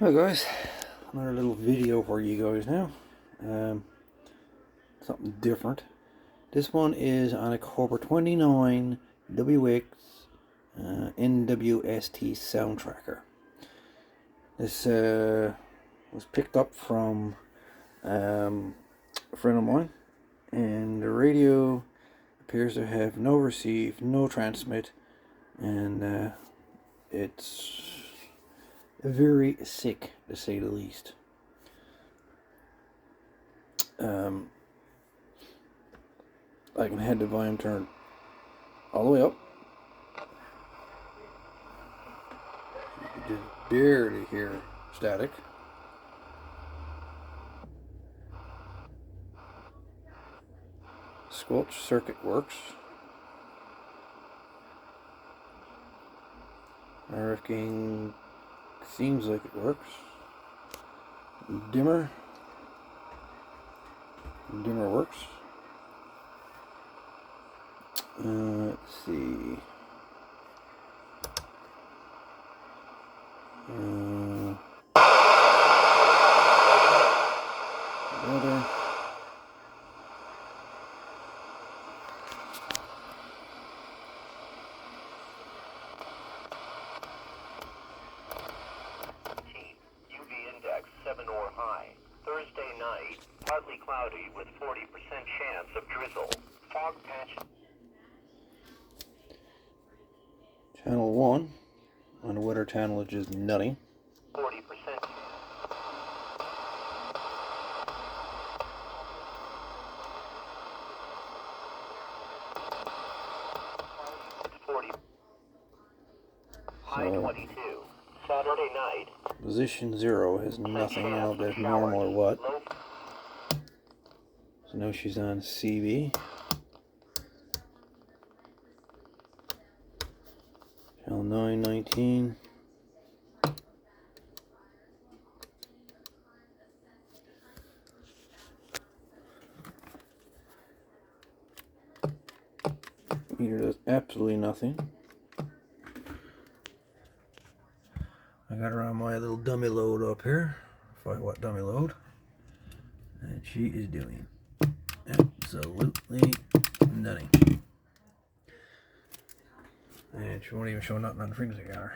Hi guys, another little video for you guys now. Something different. This one is on a COBRA 29 WX NWST sound tracker. This was picked up from a friend of mine, and the radio appears to have no receive, no transmit, and it's very sick, to say the least. I can have the volume turned all the way up. You can just barely hear static. Squelch circuit works. RF gain seems like it works. Dimmer works. Let's see. Another. UV index 7 or high. Thursday night, partly cloudy with 40% chance of drizzle. Fog patch. Channel 1 on the weather channel is just nutty. 40%. 40. High 22. Saturday night. Position 0 has nothing. I don't know if that's normal or what. So now she's on CB. Channel 919. Meter does absolutely nothing. I got her on my little dummy load up here, 5-watt dummy load, and she is doing absolutely nothing. And she won't even show nothing on the frequency counter.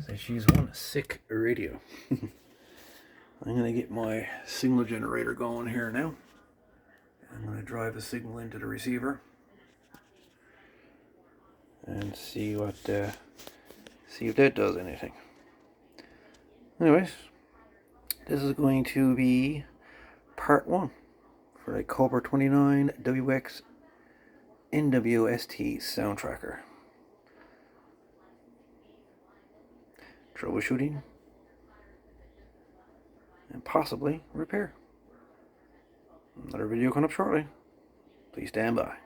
So she's one sick radio. I'm gonna get my signal generator going here now. I'm gonna drive a signal into the receiver and see what see if that does anything. Anyways, this is going to be part 1 for a COBRA 29 WX NWST sound tracker. Troubleshooting and possibly repair. Another video coming up shortly. Please stand by.